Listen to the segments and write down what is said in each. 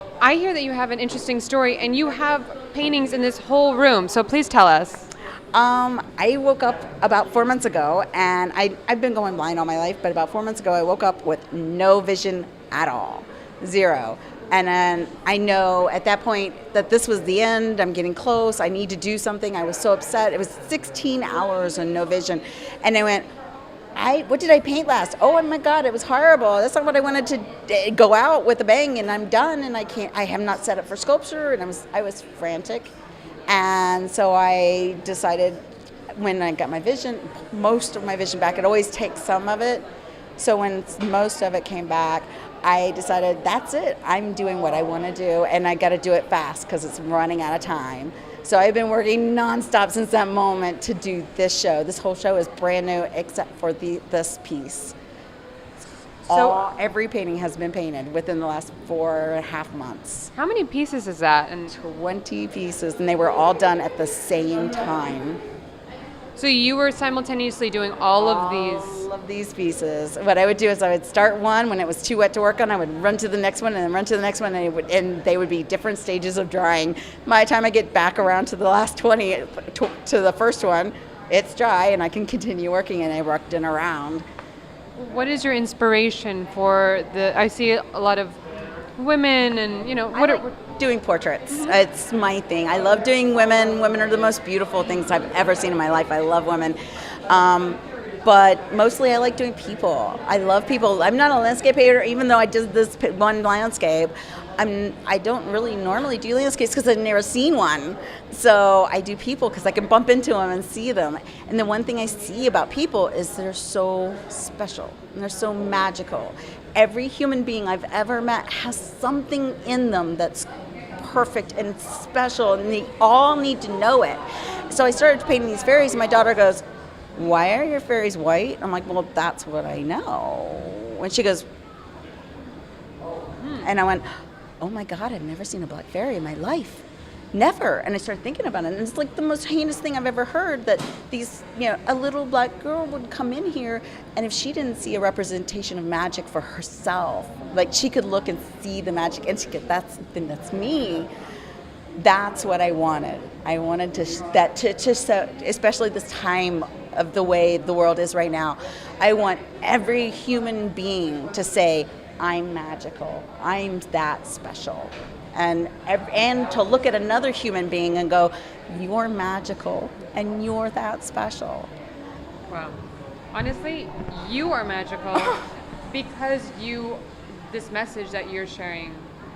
I hear that you have an interesting story and you have paintings in this whole room, so please tell us. I woke up about 4 months ago, and I've been going blind all my life, but about 4 months ago, I woke up with no vision at all, zero. And then I know at that point that this was the end. I'm getting close. I need to do something. I was so upset. It was 16 hours and no vision. And I went, what did I paint last? Oh my God, it was horrible. That's not what I wanted to go out with a bang, and I'm done, and I have not set up for sculpture, and I was frantic. And so I decided when I got my vision, most of my vision back, it always takes some of it. So when most of it came back, I decided that's it. I'm doing what I want to do, and I got to do it fast because it's running out of time. So I've been working nonstop since that moment to do this show. This whole show is brand new except for this piece. Every painting has been painted within the last 4.5 months. How many pieces is that? And 20 pieces, and they were all done at the same time. so you were simultaneously doing all of these. All of these pieces. What I would do is I would start one when it was too wet to work on. I would run to the next one and then run to the next one, and they would be different stages of drying. By the time I get back around to the last 20, to the first one, it's dry and I can continue working, and I worked in around. What is your inspiration for I see a lot of women and, Doing portraits. It's my thing. I love doing women. Women are the most beautiful things I've ever seen in my life. I love women. But mostly I like doing people. I love people. I'm not a landscape painter, even though I did this one landscape. I don't really normally do landscapes because I've never seen one. So I do people because I can bump into them and see them. And the one thing I see about people is they're so special and they're so magical. Every human being I've ever met has something in them that's perfect and special, and they all need to know it. So I started painting these fairies, and my daughter goes, "Why are your fairies white?" I'm like, "Well, that's what I know." And she goes, and I went, "Oh my God, I've never seen a black fairy in my life. Never." And I started thinking about it, and it's like the most heinous thing I've ever heard, that a little black girl would come in here, and if she didn't see a representation of magic for herself, like she could look and see the magic, and she could, that's me. That's what I wanted. I wanted to especially this time of the way the world is right now. I want every human being to say, "I'm magical. I'm that special." And to look at another human being and go, "You're magical and you're that special." Wow. Honestly, you are magical because this message that you're sharing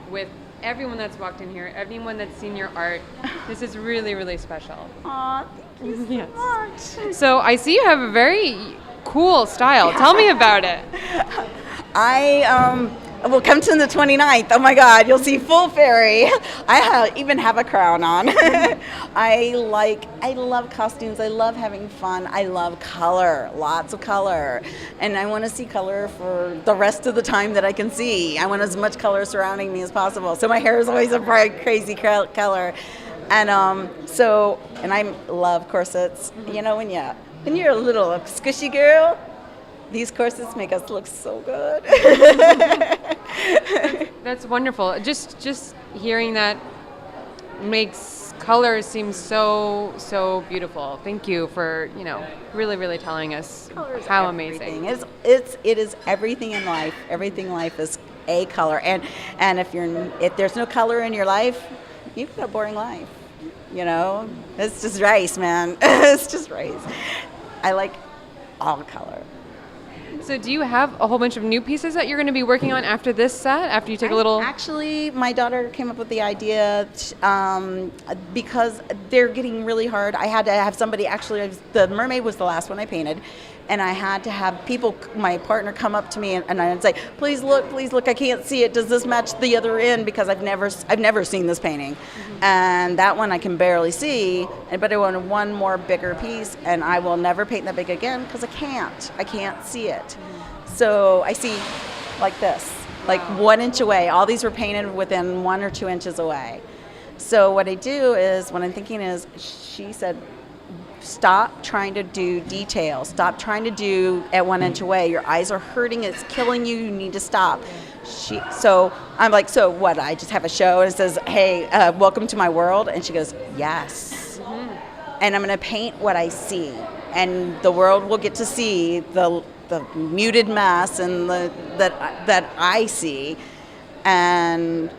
with everyone that's walked in here, everyone that's seen your art, this is really, really special. Aw, thank you so much. So I see you have a very cool style. Tell me about it. I will come to the 29th. Oh my God, you'll see full fairy. Even have a crown on. I love costumes. I love having fun. I love color, lots of color. And I want to see color for the rest of the time that I can see. I want as much color surrounding me as possible. So my hair is always a bright, crazy color. And I love corsets. You know, when you're a little squishy girl, these corsets make us look so good. That's wonderful. Just hearing that makes color seem so beautiful. Thank you for, really, really telling us how amazing. It is everything in life. Everything in life is a color. And if there's no color in your life, you've got a boring life. It's just rice, man. It's just rice. I like all color. So do you have a whole bunch of new pieces that you're going to be working on after this set, after you take a little... Actually, my daughter came up with the idea because they're getting really hard. I had to have somebody, the mermaid was the last one I painted, and I had to have people, my partner, come up to me and I'd say, please look, I can't see it. Does this match the other end? Because I've never seen this painting. Mm-hmm. And that one I can barely see, but I wanted one more bigger piece, and I will never paint that big again because I can't see it. Mm-hmm. So I see like this, like 1 inch away. All these were painted within 1 or 2 inches away. So what I do is, what I'm thinking is, she said, stop trying to do details. Stop trying to do at 1 inch away. Your eyes are hurting. It's killing you. You need to stop. So I'm like, so what? I just have a show and it says, hey, welcome to my world. And she goes, yes. And I'm going to paint what I see. And the world will get to see the muted mess and that I see. And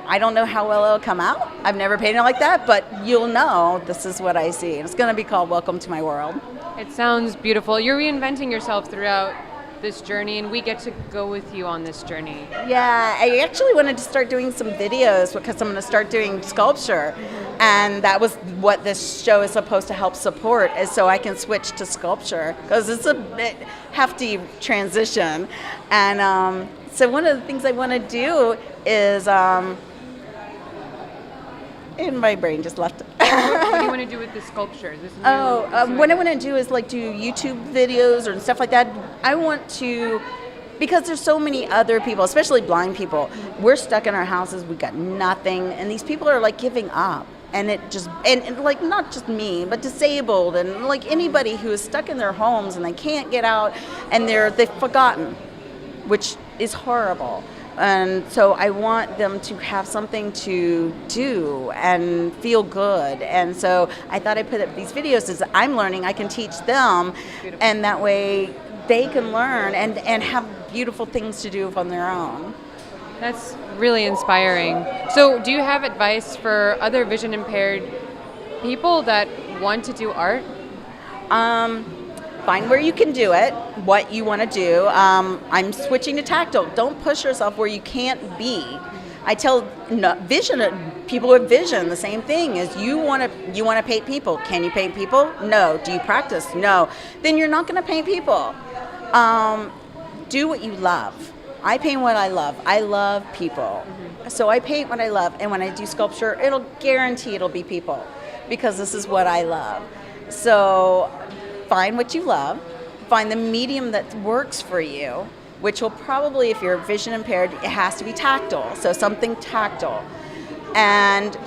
I don't know how well it'll come out. I've never painted like that, but you'll know this is what I see. It's going to be called Welcome to My World. It sounds beautiful. You're reinventing yourself throughout this journey, and we get to go with you on this journey. Yeah, I actually wanted to start doing some videos because I'm going to start doing sculpture. And that was what this show is supposed to help support, is so I can switch to sculpture because it's a bit hefty transition. And so one of the things I want to do is, and my brain just left. What do you want to do with the sculpture? What I want to do is like do YouTube videos or stuff like that. I want to, because there's so many other people, especially blind people. We're stuck in our houses. We got nothing, and these people are like giving up. And it just, and like not just me, but disabled, and like anybody who is stuck in their homes and they can't get out, and they've forgotten, which is horrible. And so I want them to have something to do and feel good. And so I thought I'd put up these videos as I'm learning, I can teach them. Beautiful. And that way they can learn and have beautiful things to do on their own. That's really inspiring. So do you have advice for other vision impaired people that want to do art? Find where you can do it, what you want to do. I'm switching to tactile. Don't push yourself where you can't be. I tell people with vision the same thing is you want to paint people. Can you paint people? No. Do you practice? No. Then you're not going to paint people. Do what you love. I paint what I love. I love people. So I paint what I love, and when I do sculpture, it'll be people because this is what I love. So find what you love, find the medium that works for you, which will probably, if you're vision impaired, it has to be tactile, so something tactile. And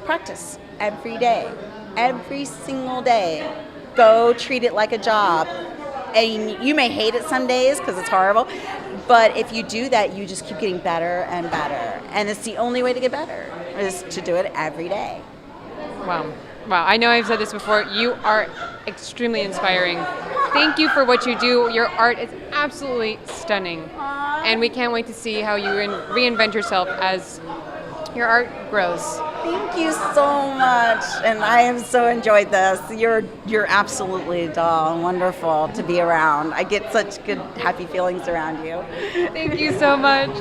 practice every day, every single day. Go treat it like a job. And you may hate it some days because it's horrible, but if you do that, you just keep getting better and better. And it's the only way to get better, is to do it every day. Wow. I know I've said this before. You are extremely inspiring. Thank you for what you do. Your art is absolutely stunning. And we can't wait to see how you reinvent yourself as your art grows. Thank you so much. And I have so enjoyed this. You're absolutely a doll. Wonderful to be around. I get such good, happy feelings around you. Thank you so much.